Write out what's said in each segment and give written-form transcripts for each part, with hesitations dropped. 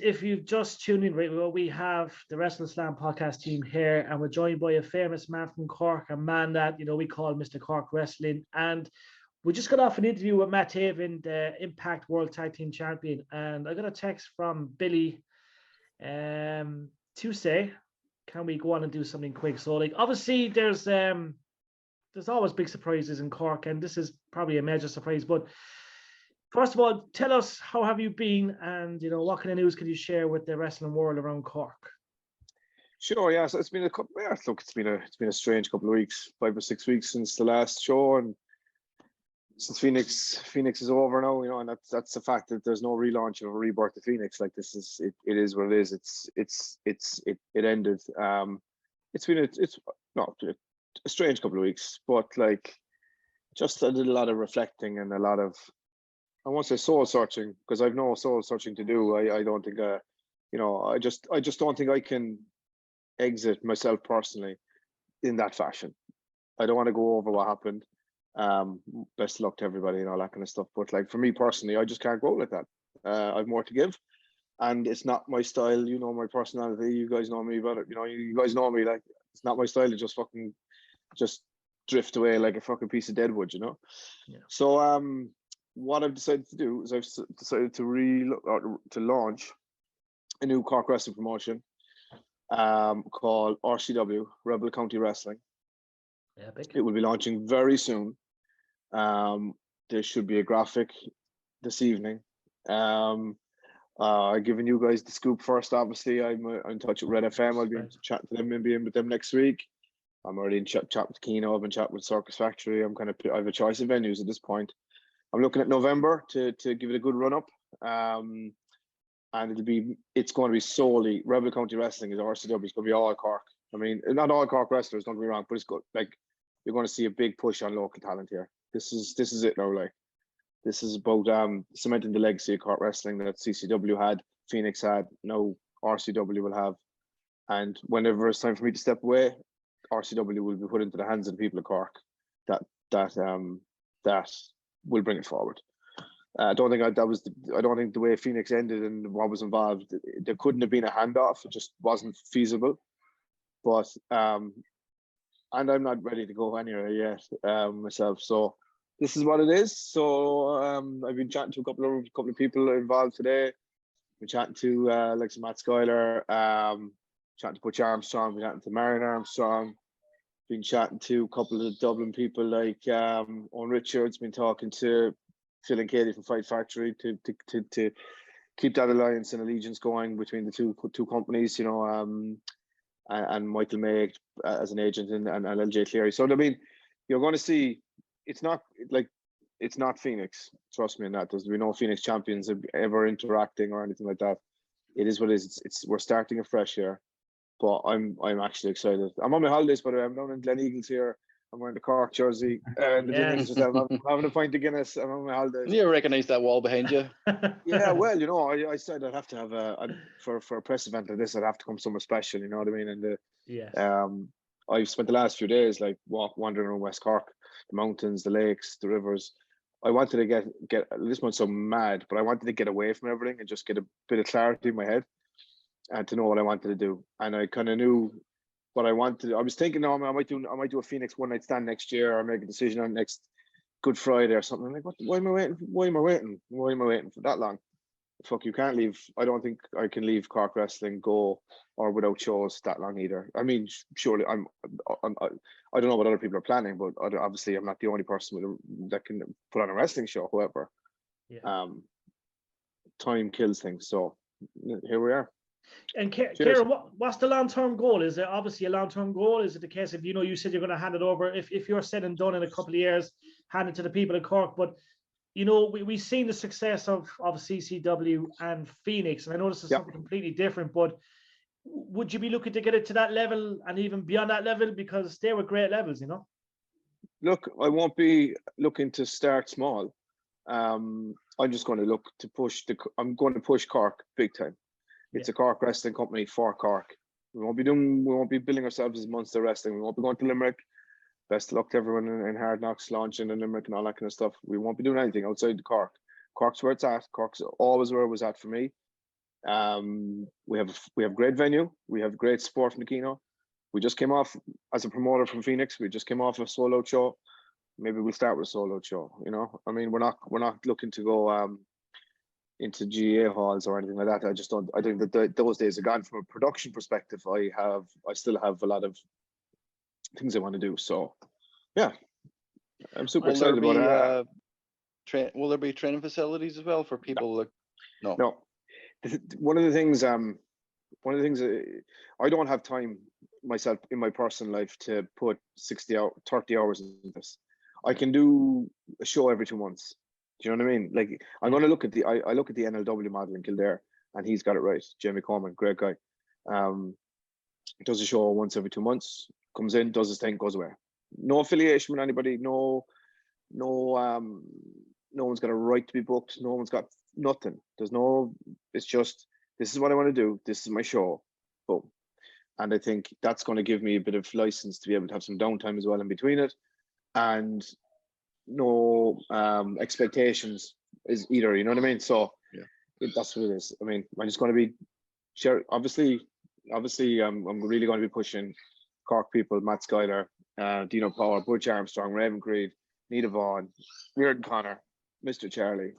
if you've just tuned in, right, well, we have the WrestleSlam podcast team here, and we're joined by a famous man from Cork, a man that, we call Mr. Cork Wrestling. And we just got off an interview with Matt Taven, the Impact World Tag Team Champion. And I got a text from Billy to say, can we go on and do something quick? So, like, obviously, there's always big surprises in Cork, and this is probably a major surprise. But first of all, tell us, how have you been, and what kind of news can you share with the wrestling world around Cork? Sure, yeah. So it's been a couple. Yeah, look, it's been a strange couple of weeks, 5 or 6 weeks since the last show, and since Phoenix is over now, and that's the fact that there's no relaunch of a rebirth of Phoenix. Like, this is it is what it is. It ended. It's been a strange couple of weeks, but like, just I did a lot of reflecting and a lot of, I won't say soul searching, because I've no soul searching to do. I don't think I just don't think I can exit myself personally in that fashion. I don't want to go over what happened. Best of luck to everybody and all that kind of stuff. But like, for me personally, I just can't go like that. I've more to give, and it's not my style. My personality. You guys know me better. You guys know me. Like, it's not my style to just drift away like a fucking piece of deadwood. Yeah. So what I've decided to do is I've decided to launch a new Cork wrestling promotion called RCW, Rebel County Wrestling. Yeah, big. It will be launching very soon. There should be a graphic this evening. I've given you guys the scoop first. Obviously, I'm in touch with Red FM. I'll be chatting to them and be in with them next week. I'm already in chat with Keno. I've been chatting with Circus Factory. I have a choice of venues at this point. I'm looking at November to give it a good run up. And it's going to be solely Rebel County Wrestling is RCW. It's going to be all Cork. I mean, not all Cork wrestlers, don't get me wrong, but it's good. Like, you're going to see a big push on local talent here. This is it now. Like, this is about cementing the legacy of Cork wrestling that CCW had, Phoenix had, now RCW will have. And whenever it's time for me to step away, RCW will be put into the hands of the people of Cork that will bring it forward. I don't think the way Phoenix ended and what was involved, there couldn't have been a handoff. It just wasn't feasible. But and I'm not ready to go anywhere yet myself. So this is what it is. So I've been chatting to a couple of people involved today. Been chatting to like some Matt Schuyler, chatting to Butch Armstrong, been chatting to Marion Armstrong, been chatting to a couple of Dublin people like Owen Richards, been talking to Phil and Katie from Fight Factory to keep that alliance and allegiance going between the two companies, and Michael May as an agent and LJ Cleary. So I mean, you're going to see it's not Phoenix. Trust me in that. There's been no Phoenix champions ever interacting or anything like that. It is what it is. We're starting afresh here, but I'm actually excited. I'm on my holidays, by the way. I'm down in Glen Eagles here. I'm wearing the Cork jersey. And I'm having a pint of Guinness. I'm on my holidays. You recognise that wall behind you? Yeah, well, I said I'd have to have for a press event like this, I'd have to come somewhere special. You know what I mean? And I've spent the last few days like wandering around West Cork, the mountains, the lakes, the rivers. I wanted to get this one's so mad, but I wanted to get away from everything and just get a bit of clarity in my head and to know what I wanted to do. And I kind of knew what I wanted. I was thinking, I might do a Phoenix one night stand next year, or make a decision on next Good Friday or something. I'm like, why am I waiting? Why am I waiting for that long? Fuck, you can't leave. I don't think I can leave Cork wrestling go or without shows that long either. I mean, surely I don't know what other people are planning, but obviously I'm not the only person that can put on a wrestling show. However, time kills things. So here we are. And Kieran, what's the long-term goal? Is it obviously a long-term goal? Is it the case of, you said you're going to hand it over, if you're said and done in a couple of years, hand it to the people in Cork? But, we've seen the success of CCW and Phoenix, and I know this is something completely different, but would you be looking to get it to that level and even beyond that level? Because they were great levels, Look, I won't be looking to start small. I'm just going to look to push I'm going to push Cork big time. It's a Cork wrestling company for Cork. We won't be billing ourselves as Munster Wrestling. We won't be going to Limerick. Best of luck to everyone in Hard Knocks launching in Limerick and all that kind of stuff. We won't be doing anything outside the Cork. Cork's where it's at. Cork's always where it was at for me. We have great venue. We have great support from the Kino. We just came off as a promoter from Phoenix. We just came off a solo show. Maybe we'll start with a solo show. You know, I mean, we're not looking to go into GA halls or anything like that. I just don't. I think that those days are gone. From a production perspective, I still have a lot of things I want to do. So, yeah, I'm super excited about it. Will there be training facilities as well for people? No. One of the things I don't have time myself in my personal life to put 30 hours into this. I can do a show every 2 months. Do you know what I mean? Like, I'm going to look at I look at the NLW model in Kildare, and he's got it right. Jamie Coleman, great guy. Does a show once every 2 months, comes in, does his thing, goes away. No affiliation with anybody. No one's got a right to be booked. No one's got nothing. It's just, this is what I want to do. This is my show. Boom. And I think that's going to give me a bit of license to be able to have some downtime as well in between it. And no expectations is either, you know what I mean? So yeah, that's what it is. I mean, I'm just going to be obviously I'm really going to be pushing Cork people, Matt Schuyler, Dino Power, Butch Armstrong, Raven Creed, Nita Vaughan, Weird Connor, Mr. Charlie.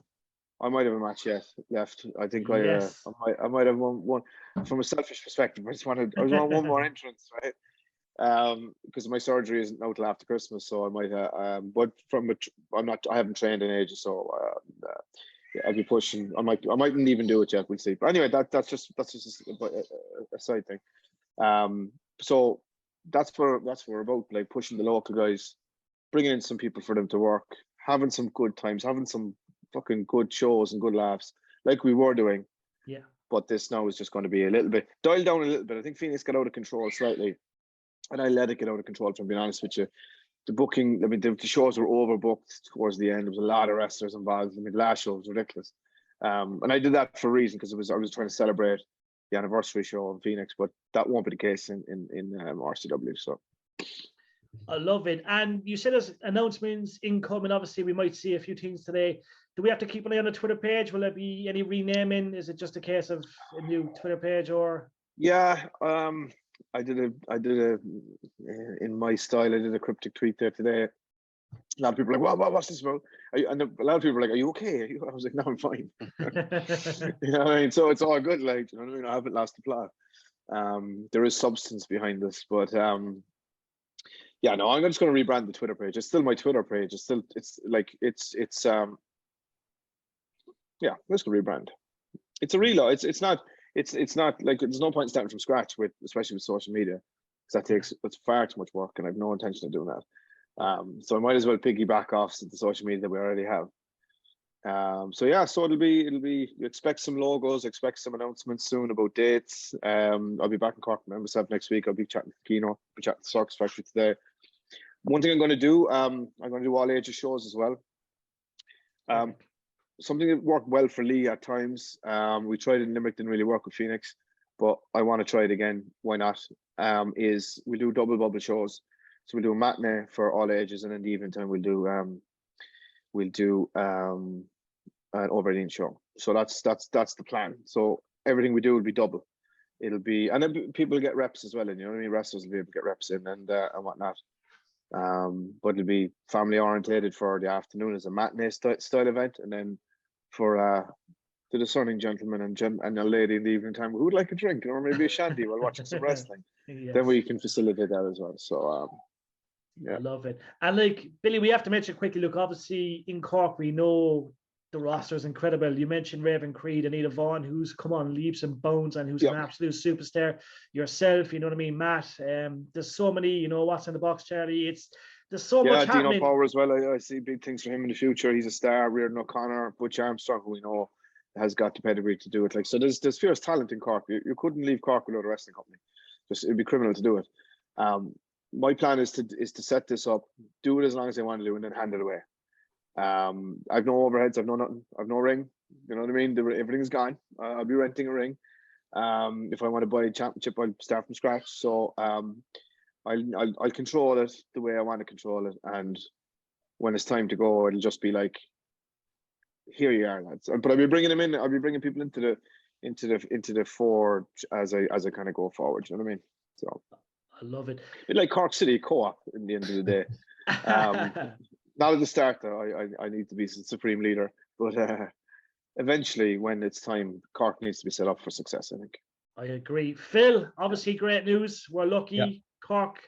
I might have a match left. I think yes. I might have one from a selfish perspective. I want one more entrance, right? Because my surgery isn't out till after Christmas, so I might. But I haven't trained in ages, so I'll be pushing. I mightn't even do it yet. We'll see. But anyway, that's just a side thing. So that's where we're about, like, pushing the local guys, bringing in some people for them to work, having some good times, having some fucking good shows and good laughs like we were doing. Yeah. But this now is just going to be a little bit dialed down a little bit. I think Phoenix got out of control slightly, and I let it get out of control, if I'm being honest with you. The booking, I mean, the shows were overbooked towards the end. There was a lot of wrestlers involved. I mean, the last show was ridiculous. And I did that for a reason, because I was trying to celebrate the anniversary show in Phoenix, but that won't be the case in RCW. So I love it. And you said there's announcements incoming. Obviously, we might see a few things today. Do we have to keep an eye on the Twitter page? Will there be any renaming? Is it just a case of a new Twitter page, or? Yeah, I did a in my style. I did a cryptic tweet there today. A lot of people are like, what's this about? And a lot of people are like, are you okay? I was like, no, I'm fine. You know what I mean? So it's all good. Like, you know what I mean? I haven't lost the plot. There is substance behind this, but yeah, no, I'm just going to rebrand the Twitter page. It's still my Twitter page. It's yeah, let's go rebrand. It's a reload. It's not like, there's no point starting from scratch especially with social media, because it's far too much work, and I have no intention of doing that. So I might as well piggyback off the social media that we already have. So yeah, so it'll be expect some logos, expect some announcements soon about dates. I'll be back in Cork myself next week. I'll be chatting to Kino, be chatting to Circus Factory today. One thing I'm going to do, I'm going to do all ages shows as well. Something that worked well for Lee at times. We tried it in Limerick, didn't really work with Phoenix, but I want to try it again. Why not? Is we do double bubble shows. So we'll do a matinee for all ages, and in the evening time we'll do an over-eating show. So that's the plan. So everything we do will be double. It'll be, and then people get reps as well, and you know what I mean. Wrestlers will be able to get reps in and whatnot. But it'll be family orientated for the afternoon as a matinee style event, and then for the discerning gentleman and a lady in the evening time who would like a drink or maybe a shandy while watching some wrestling. Yes. Then we can facilitate that as well. So yeah, I love it. And like, Billy, we have to mention quickly, look, obviously in Cork we know the roster is incredible. You mentioned Raven Creed, Anita Vaughan, who's come on leaps and bounds and who's an absolute superstar. Yourself, you know what I mean, Matt. There's so many, you know, what's in the box, Charlie. There's so much happening. Dino Power as well. I see big things for him in the future. He's a star. Reardon O'Connor, Butch Armstrong, who we know has got the pedigree to do it. Like, so there's fierce talent in Cork. You couldn't leave Cork without a wrestling company. It'd be criminal to do it. My plan is to set this up, do it as long as they want to do, and then hand it away. I've no overheads, I've no nothing, I've no ring. You know what I mean? Everything's gone. I'll be renting a ring. If I want to buy a championship, I'll start from scratch. So I'll control it the way I want to control it, and when it's time to go, it'll just be like, here you are, lads. But I'll be bringing them in. I'll be bringing people into into the fore as I kind of go forward. You know what I mean? So I love it. a bit like Cork City Co-op in the end of the day. Not at the start though. I need to be supreme leader, but eventually, when it's time, Cork needs to be set up for success, I think. I agree. Phil, obviously great news. We're lucky Cork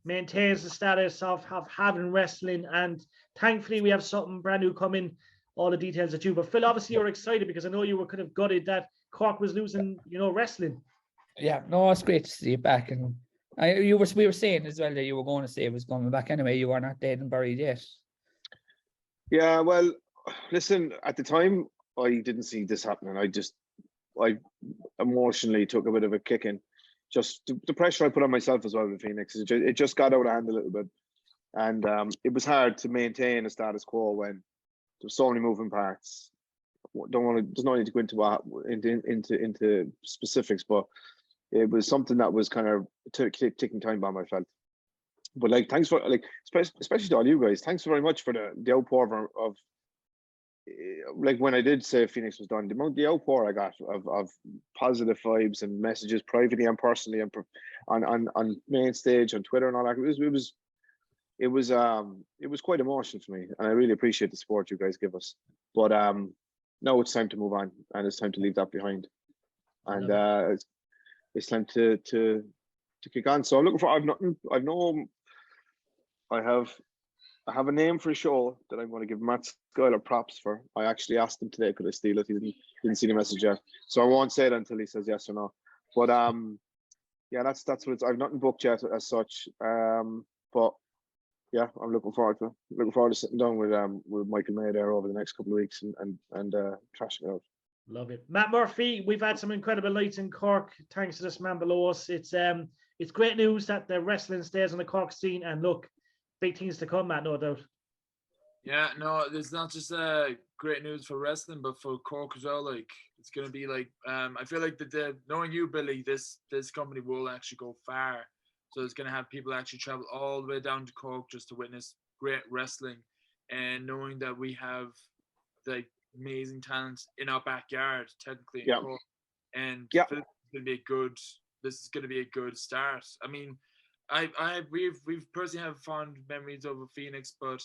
maintains the status of having wrestling, and thankfully we have something brand new coming. All the details at you. But Phil, obviously you're excited because I know you were kind of gutted that Cork was losing, wrestling. Yeah, no, it's great to see it back. And we were saying as well that you were going to say it was coming back anyway. You are not dead and buried yet. Yeah, well, listen, at the time, I didn't see this happening. I emotionally took a bit of a kicking. Just the pressure I put on myself as well with Phoenix. It just got out of hand a little bit. And it was hard to maintain a status quo when there's so many moving parts. There's no need to go into specifics, but it was something that was kind of ticking time bomb, I felt. But thanks for especially to all you guys. Thanks very much for the outpour of when I did say Phoenix was done. The outpour I got of positive vibes and messages privately and personally and on main stage on Twitter and all that. It was quite emotional for me, and I really appreciate the support you guys give us. But now it's time to move on, and it's time to leave that behind, and it's time to kick on. So I'm looking for. I have a name for a show that I'm going to give Matt Schuyler props for. I actually asked him today, could I steal it? He didn't see the message yet, so I won't say it until he says yes or no. But yeah, that's what it's. I've nothing booked yet as such. But yeah, I'm looking forward to sitting down with Michael May there over the next couple of weeks and trashing it out. Love it. Matt Murphy, we've had some incredible nights in Cork thanks to this man below us. It's great news that the wrestling stays on the Cork scene, and look, big things to come, Matt, no doubt. Yeah, no, it's not just great news for wrestling, but for Cork as well. It's gonna be I feel like knowing you, Billy, this company will actually go far. So it's gonna have people actually travel all the way down to Cork just to witness great wrestling, and knowing that we have amazing talent in our backyard, technically in Cork, and this is gonna be a good start. I mean, we've personally have fond memories over Phoenix, but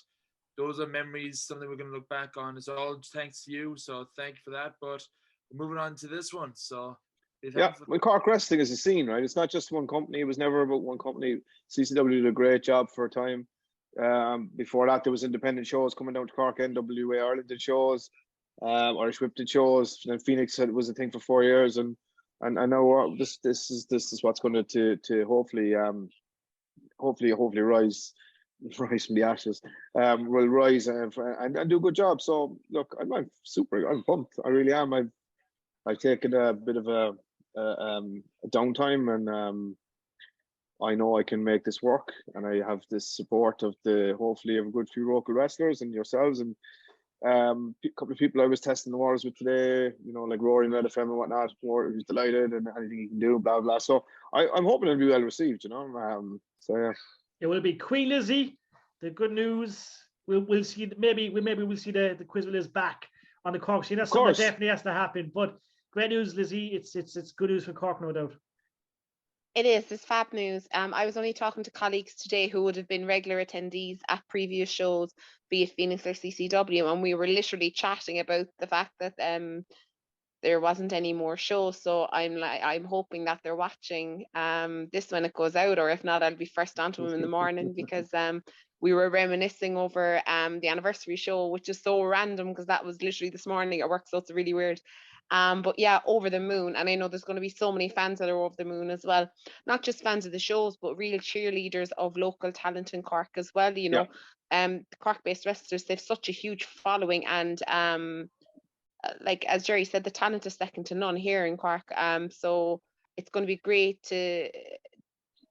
those are memories, something we're going to look back on. It's all thanks to you, so thank you for that. But we're moving on to this one. So Cork wrestling is a scene, right? It's not just one company. It was never about one company. CCW did a great job for a time. Before that, there was independent shows coming down to Cork. NWA Ireland did shows, Irish Whip did shows. Then Phoenix was a thing for 4 years, and now this is what's going to hopefully rise from the ashes, will rise and do a good job. So look, I'm pumped. I really am. I've taken a bit of a downtime, and I know I can make this work, and I have this support of hopefully of a good few local wrestlers and yourselves, and a couple of people I was testing the waters with today, like Rory and Red FM and whatnot. Rory was delighted, and anything he can do, blah blah. So I'm hoping it'll be well received, So yeah. It will be Queen Lizzie. The good news, we'll see. Maybe we'll see the Quiz Will is back on the Cork scene. That's something that definitely has to happen. But great news, Lizzie. It's good news for Cork, no doubt. It is. It's fab news. I was only talking to colleagues today who would have been regular attendees at previous shows, be it Phoenix or CCW, and we were literally chatting about the fact that there wasn't any more shows. So I'm hoping that they're watching this when it goes out, or if not, I'll be first onto them in the morning, because we were reminiscing over the anniversary show, which is so random because that was literally this morning at work, so it's really weird. But yeah, over the moon, and I know there's going to be so many fans that are over the moon as well, not just fans of the shows, but real cheerleaders of local talent in Cork as well. Cork-based wrestlers, they've such a huge following, and as Jerry said, the talent is second to none here in Cork. So it's going to be great to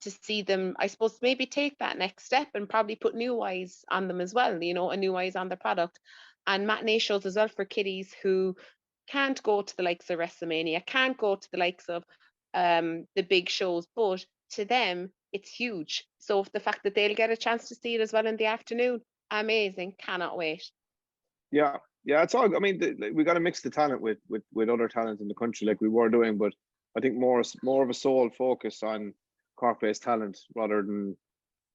see them, I suppose, maybe take that next step and probably put new eyes on them as well, a new eyes on their product. And matinee shows as well for kiddies who can't go to the likes of WrestleMania, can't go to the likes of the big shows, but to them, it's huge. So the fact that they'll get a chance to see it as well in the afternoon, amazing, cannot wait. Yeah, Yeah, it's all. I mean, like, we got to mix the talent with other talent in the country, like we were doing. But I think more of a sole focus on Cork-based talent rather than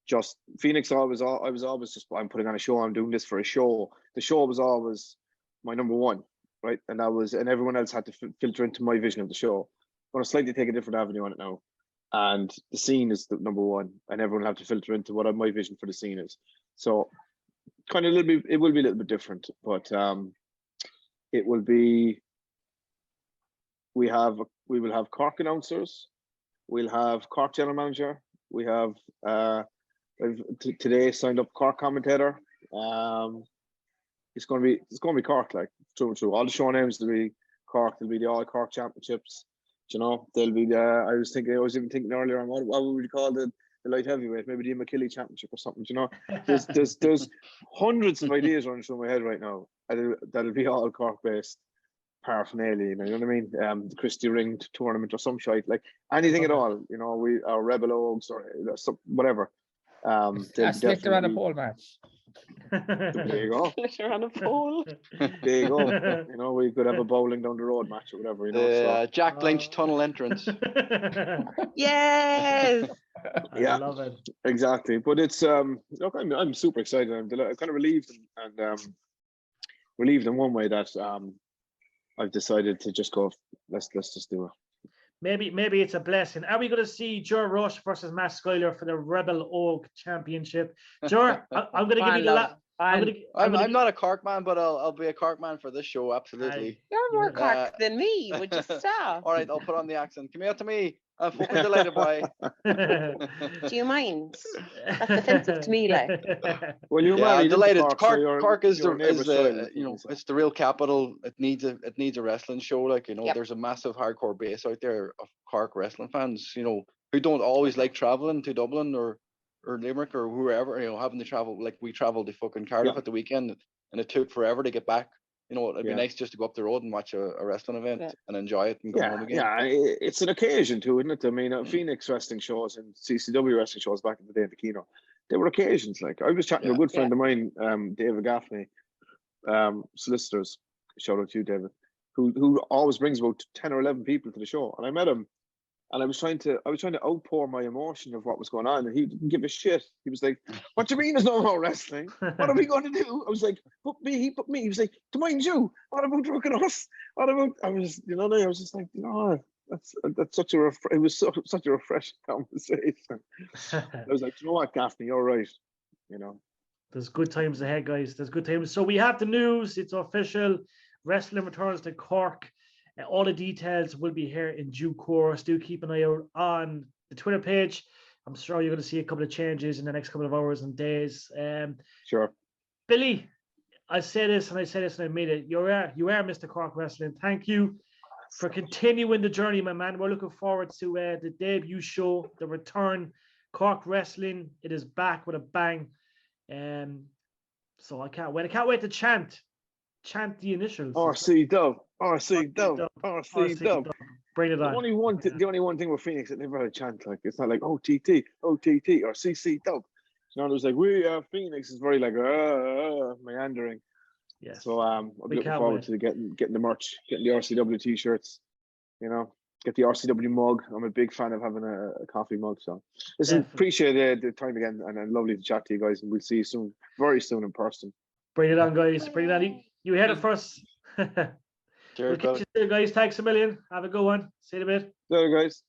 just Phoenix. I was always just, I'm putting on a show. I'm doing this for a show. The show was always my number one, right? And everyone else had to filter into my vision of the show. I'm gonna slightly take a different avenue on it now, and the scene is the number one, and everyone will have to filter into what my vision for the scene is. So kind of it will be a little bit different, but it will be. We will have Cork announcers. We'll have Cork general manager. We have I've today signed up Cork commentator. It's going to be Cork, like true and true. All the show names will be Cork. There'll be the All Cork Championships. You know, there'll be the. I was even thinking earlier on what would we call the light heavyweight? Maybe the McKillie Championship or something. You know, there's hundreds of ideas running through my head right now. That'll be all Cork based paraphernalia. You know what I mean? The Christie Ring tournament or some shite, like anything at all. You know, our Rebel Oaks or some, whatever. A slicker on a pole match. There you go. Glitter on a pole. There you go. You know, we could have a bowling down the road match or whatever. You know, The Jack Lynch tunnel entrance. Yes. Yeah. I love it. Exactly. But it's look, I'm super excited. I'm kind of relieved and relieved in one way that I've decided to just go. Let's just do it. Maybe it's a blessing. Are we going to see Joe Rush versus Matt Schuyler for the Rebel Oak Championship? Joe, I'm going to give you the I'm not a Cork man, but I'll be a Cork man for this show. Absolutely. You're more Cork than me. Would you stop? All right, I'll put on the accent. Come here to me. I'm fucking delighted, boy. Do you mind? That's offensive to me, like. Well, you're I'm delighted. Cork, Cork is your neighbour the you know, it's the real capital. It needs a wrestling show. Like, you know, Yep. there's a massive hardcore base out there of Cork wrestling fans, you know, who don't always like traveling to Dublin or Limerick or wherever, you know, having to travel. Like, we traveled to fucking Cardiff at the weekend, and it took forever to get back. You know, it'd be nice just to go up the road and watch a wrestling event and enjoy it and go home again. Yeah, it's an occasion too, isn't it? I mean, Phoenix wrestling shows and CCW wrestling shows back in the day in the Kino, they were occasions. Like, I was chatting to a good friend of mine, David Gaffney, solicitors. Shout out to you, David, who always brings about 10 or 11 people to the show. And I met him, and I was trying to outpour my emotion of what was going on, and he didn't give a shit. He was like, "What do you mean there's no more wrestling? What are we going to do?" I was like, "Put me." He put me. He was like, "To mind you, what about fucking us? What about?" I was just like, that's such a it was such a refreshing conversation. I was like, "You know what, Gaffney, you're right." You know, there's good times ahead, guys. There's good times. So we have the news. It's official. Wrestling returns to Cork. All the details will be here in due course. Do keep an eye out on the Twitter page. I'm sure you're going to see a couple of changes in the next couple of hours and days. Sure. Billy, I say this and I made it. You are Mr. Cork Wrestling. Thank you for continuing the journey, my man. We're looking forward to the debut show, the return. Cork Wrestling, it is back with a bang. So I can't wait. I can't wait to chant the initials. RC Dub. Bring it on. The only one thing with Phoenix, it never had a chant. Like, it's not like OTT or CC Dub. You know, it was like, we are Phoenix. It's very like meandering. Yes. So I'm looking forward to getting the merch, getting the RCW t-shirts. You know, get the RCW mug. I'm a big fan of having a coffee mug. So listen, appreciate the time again, and lovely to chat to you guys. And we'll see you soon, very soon in person. Bring it on, guys. Bring it on. You heard it first. Cheers, we'll catch you soon, guys. Thanks a million. Have a good one. See you in a bit. Later, guys.